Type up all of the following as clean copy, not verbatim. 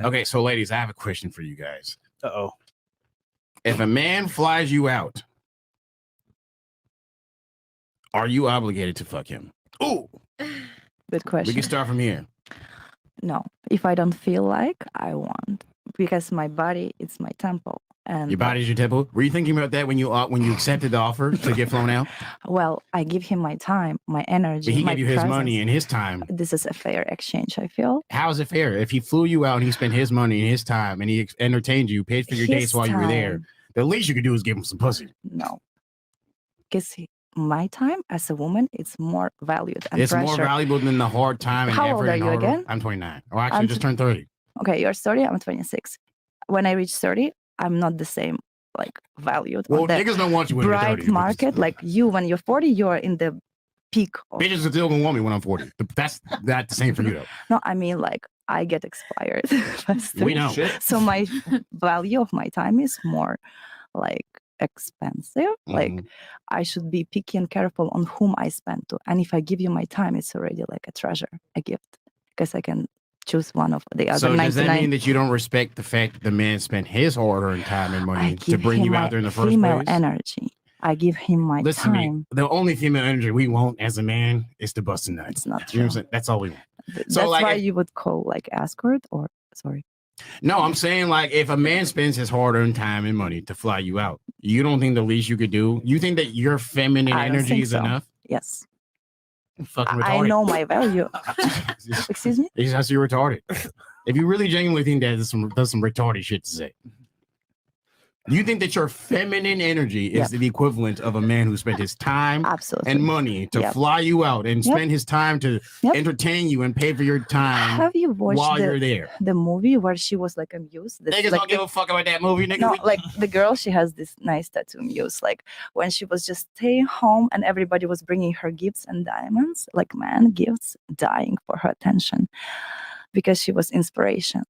Okay, so ladies, I have a question for you guys. Uh-oh. If a man flies you out, are you obligated to fuck him? Ooh. Good question. We can start from here. No, if I don't feel like, I won't, because my body, it's my temple. And Your body's your temple. Were you thinking about that when you accepted the offer to get flown out? Well, I give him my time, my energy, But he my gave you his presence. money and his time. This is a fair exchange, I feel. How is it fair? If he flew you out and he spent his money and his time and he entertained you, paid for your dates while you were there, the least you could do is give him some pussy. No, because my time as a woman, it's more valued and it's more valuable than the hard time and How effort. old are you again? I'm 29. Oh, actually, just turned 30. Okay, you're 30. I'm 26. When I reach 30, I'm not the same valued. Well, on the niggas don't want you when you're 30. bright market. Like you, when you're 40, you're in the peak. Bitches are still gonna want me when I'm 40. That's not the same for you though. No, I mean I get expired faster. We know. So my value of my time is more expensive. Mhm. I should be picky and careful on whom I spend to. And if I give you my time, it's already like a treasure, a gift, because I can choose one of the other So 99. does that mean that you don't respect the fact that the man spent his hard-earned time and money to bring you out there in the first female place? energy. I give him my Listen to time. me. The only female energy we want as a man is to bust a nut. It's not You know true. what I'm saying? That's all we want. That's So, why you would call escort or sorry. No, I'm saying if a man spends his hard-earned time and money to fly you out, you don't think the least you could do? You think that your feminine I don't energy think is so. enough? Yes. Fucking I retarded. know my value. Excuse me? It's just you're retarded. If you really genuinely think that, there's some retarded shit to say. You think that your feminine energy is the equivalent of a man who spent his time and money to fly you out and spend his time to entertain you and pay for your time. Have you watched while you're there? The movie where she was amused? Niggas don't give a fuck about that movie, nigga. No, the girl, she has this nice tattoo muse. When she was just staying home and everybody was bringing her gifts and diamonds, man gifts, dying for her attention because she was inspiration.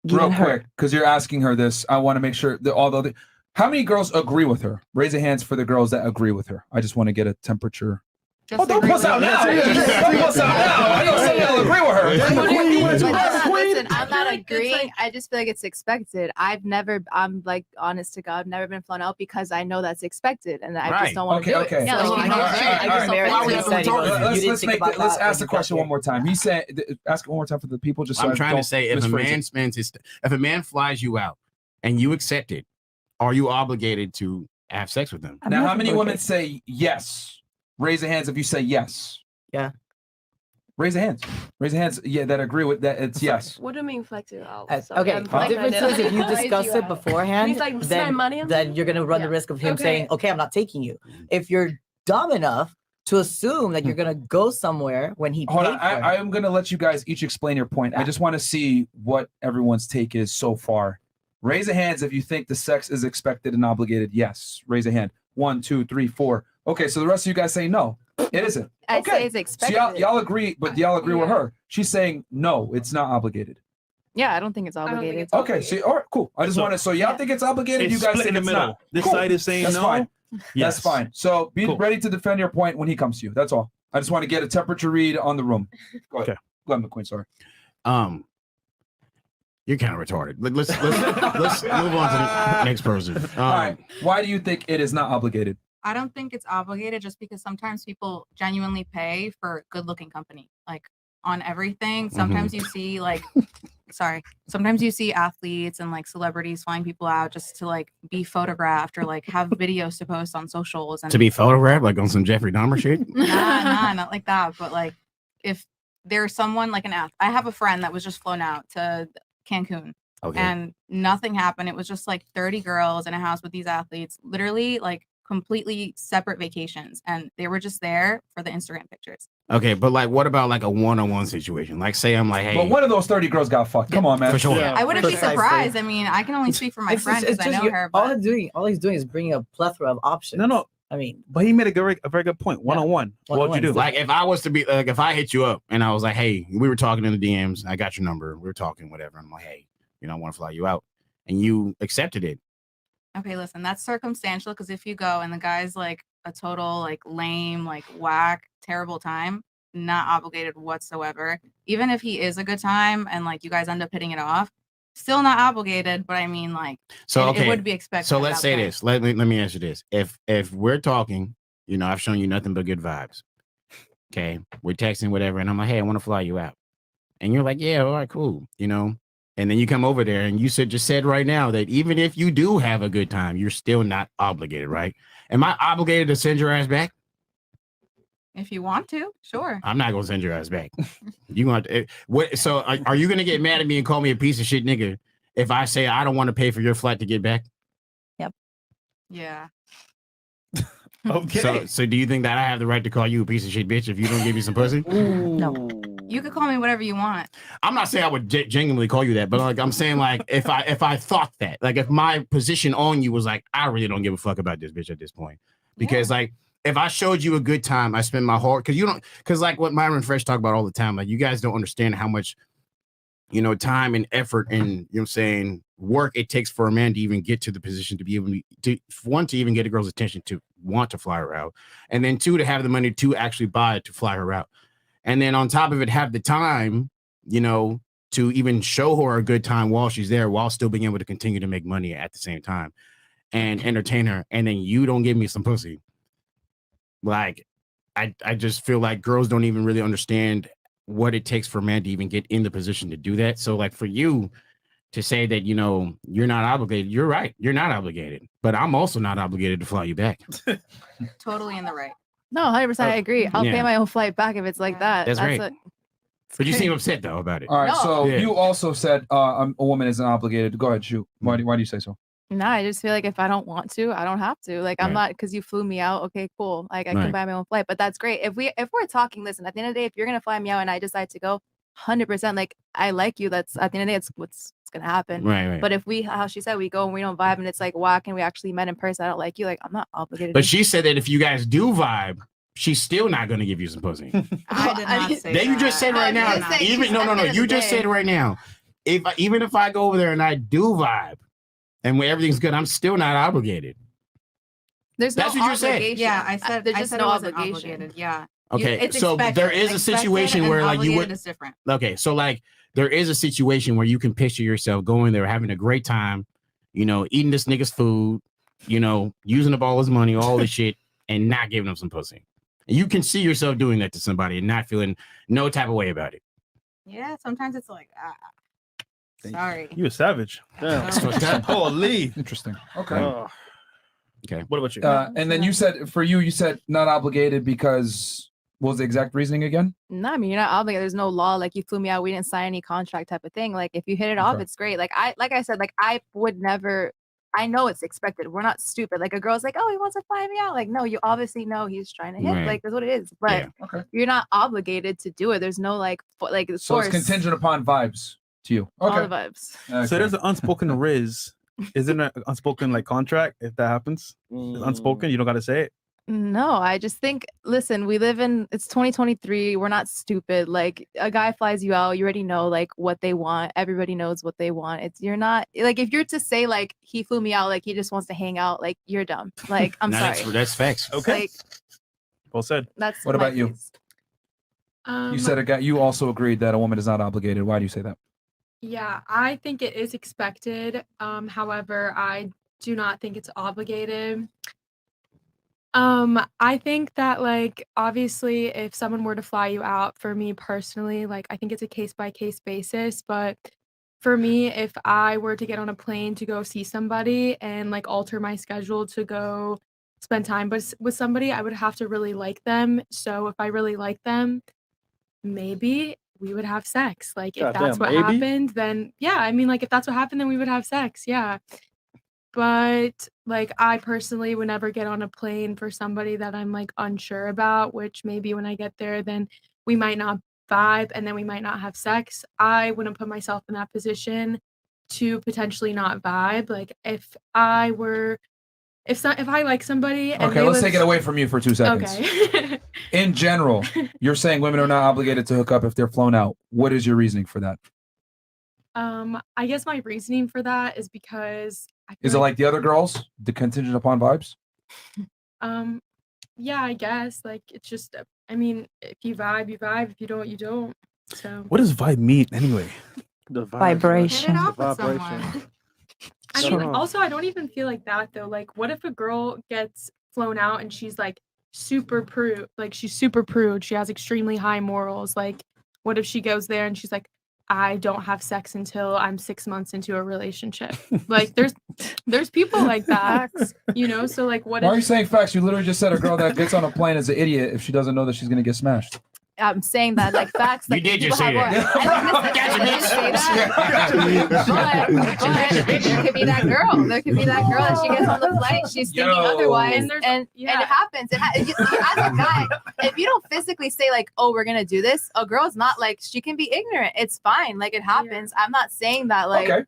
Real quick, because you're asking her this, I want to make sure that how many girls agree with her? Raise your hands for the girls that agree with her. I just want to get a temperature. Don't puss out now. Don't puss out now. I know some of y'all agree with her. Listen, I'm not agreeing. I just feel like it's expected. I'm honest to God, I've never been flown out because I know that's expected and I just don't want to do it. Yeah, let's ask the question one more time. He said, ask it one more time for the people. Just so I'm trying to say, if a man flies you out and you accept it, are you obligated to have sex with them? Now, how many women say yes? Raise your hands if you say yes. Yeah. Raise your hands. Raise your hands. Yeah, that agree with that. It's yes. What do you mean flex it out? Okay, the difference is if you discuss it beforehand, then you're going to run the risk of him saying, okay, I'm not taking you. If you're dumb enough to assume that you're going to go somewhere when he Hold on, I'm going to let you guys each explain your point. I just want to see what everyone's take is so far. Raise your hands if you think the sex is expected and obligated. Yes. Raise a hand. 1, 2, 3, 4. Okay, so the rest of you guys say no, it isn't. I say it's expected. So y'all agree, but y'all agree with her. She's saying no, it's not obligated. Yeah, I don't think it's obligated. Okay, so all right, cool. I just want to. So y'all think it's obligated? You guys think in the it's middle. not? This Cool. side is saying That's no. fine. Yes. That's fine. So be ready to defend your point when he comes to you. That's all. I just want to get a temperature read on the room. Go ahead. Okay. Go ahead, Mcqueen. Sorry. You're kind of retarded. Let's move on to the next person. All right. Why do you think it is not obligated? I don't think it's obligated just because sometimes people genuinely pay for good-looking company, on everything. Sometimes you see sometimes you see athletes and celebrities flying people out just to be photographed or have videos to post on socials and to be photographed on some Jeffrey Dahmer shit. nah, not like that. But if there's someone an athlete, I have a friend that was just flown out to Cancun. Okay. And nothing happened. It was just 30 girls in a house with these athletes, literally completely separate vacations, and they were just there for the Instagram pictures. Okay, but what about a one-on-one situation? Say I'm hey, but one of those 30 girls got fucked. Come on, man. For sure. Yeah. I wouldn't be surprised. I mean, I can only speak for my friend because I know her. All he's doing is bringing a plethora of options. No. I mean, but he made a very good point. One-on-one. What would you do? If I was to be if I hit you up and I was hey, we were talking in the DMs, I got your number, we were talking, whatever. I'm hey, I want to fly you out, and you accepted it. Okay, listen, that's circumstantial because if you go and the guy's a total lame, whack, terrible time, not obligated whatsoever. Even if he is a good time and you guys end up hitting it off, Still not obligated, but I mean, like, so it would be expected. So let's say this. Let me answer this. If we're talking, I've shown you nothing but good vibes. Okay, we're texting, whatever, and I'm like, hey, I want to fly you out, and you're like, yeah, all right, cool, and then you come over there and you just said right now that even if you do have a good time, you're still not obligated, right? Am I obligated to send your ass back? If you want to, sure. I'm not gonna send your ass back. You want what? So are you gonna get mad at me and call me a piece of shit nigga if I say I don't want to pay for your flight to get back? Yep. Yeah. Okay. So do you think that I have the right to call you a piece of shit bitch if you don't give me some pussy? No. You could call me whatever you want. I'm not saying I would genuinely call you that, but like I'm saying, like if I thought that, like if my position on you was like, I really don't give a fuck about this bitch at this point, because like if I showed you a good time, I spend my whole because like what Myron Fresh talk about all the time, like you guys don't understand how much time and effort and work it takes for a man to even get to the position to be able to even get a girl's attention to want to fly her out, and then 2 to have the money to actually buy it to fly her out. And then on top of it, have the time, to even show her a good time while she's there, while still being able to continue to make money at the same time and entertain her. And then you don't give me some pussy. Like, I just feel like girls don't even really understand what it takes for a man to even get in the position to do that. So like for you to say that, you're not obligated, you're right. You're not obligated, but I'm also not obligated to fly you back. Totally in the right. No, 100%. I agree. I'll pay my own flight back if it's like that. That's great. But you seem upset though about it. All right. So you also said a woman isn't obligated. Go ahead, shoot. Why do you say so? No, I just feel like if I don't want to, I don't have to. Like I'm not because you flew me out. Okay, cool. Like I can buy my own flight, but that's great. If we're talking, listen. At the end of the day, if you're gonna fly me out and I decide to go, 100%. Like I like you. That's at the end of the day, it's what's gonna happen. Right. But if how she said we go and we don't vibe and it's like whack and we actually met in person, I don't like you. Like I'm not obligated. But she said that if you guys do vibe, she's still not going to give you some pussy. I did not say that. You just said right now. Even no. You just said right now. Even if I go over there and I do vibe, and when everything's good, I'm still not obligated. That's what you said. Yeah, I said there's just no obligation. Obligated. Yeah. Okay, so there is a situation where like you would. Is different. Okay, so like there is a situation where you can picture yourself going there, having a great time, eating this nigga's food, using up all his money, all this shit, and not giving him some pussy. And you can see yourself doing that to somebody and not feeling no type of way about it. Yeah, sometimes it's like, sorry. You a savage. Damn. Holy. Interesting. Okay. Okay. What about you? And then you said for you said not obligated because what was the exact reasoning again? No, I mean you're not obligated. There's no law. Like you flew me out, we didn't sign any contract type of thing. Like if you hit it off, it's great. Like I said, like I would never. I know it's expected. We're not stupid. Like a girl's like, oh, he wants to fly me out. Like no, you obviously know he's trying to hit. Right. Like that's what it is. But you're not obligated to do it. There's no like so force. it's contingent upon vibes to you. Okay. All the vibes. Okay. So there's an unspoken riz. Isn't it an unspoken like contract if that happens? It's unspoken. You don't got to say it. No, I just think, listen, it's 2023. We're not stupid. Like a guy flies you out, you already know like what they want. Everybody knows what they want. You're not like, if you're to say like he flew me out, like he just wants to hang out, like you're dumb. Like I'm sorry. That's facts. Okay. Like, well said. That's what about you? You said you also agreed that a woman is not obligated. Why do you say that? Yeah, I think it is expected. However, I do not think it's obligated. I think that like obviously if someone were to fly you out, for me personally, like I think it's a case by case basis, but for me, if I were to get on a plane to go see somebody and like alter my schedule to go spend time with somebody, I would have to really like them. So if I really like them, maybe we would have sex. Like if that's what happened, then yeah, I mean like if that's what happened, then we would have sex. Yeah. But like I personally would never get on a plane for somebody that I'm like unsure about, which maybe when I get there, then we might not vibe and then we might not have sex. I wouldn't put myself in that position to potentially not vibe. Like if I like somebody and okay, let's take it away from you for 2 seconds. Okay. In general, you're saying women are not obligated to hook up if they're flown out. What is your reasoning for that? I guess my reasoning for that is because is it like the other girls, the contingent upon vibes? Yeah, I guess like it's just I mean, if you vibe, you vibe. If you don't, you don't. So what does vibe mean anyway? The vibe, Vibration. Hit it off The with vibration. someone. I So- mean, also, I don't even feel like that though. Like, what if a girl gets flown out and she's like super prude? Like, she's super prude. She has extremely high morals. Like, what if she goes there and she's like, I don't have sex until I'm 6 months into a relationship. Like, there's people like that, you know. So like, what Why are you if? saying facts? You literally just said a girl that gets on a plane is an idiot if she doesn't know that she's gonna get smashed. I'm saying that like facts. Like, You did people just say have that. more- I didn't say that. But there could be that girl. There could be that girl that she gets on the flight. She's thinking Yo. otherwise, And and it happens. As a guy, if you don't physically say like, "Oh, we're gonna do this," a girl's not like she can be ignorant. It's fine. Like it happens. I'm not saying that like. Okay.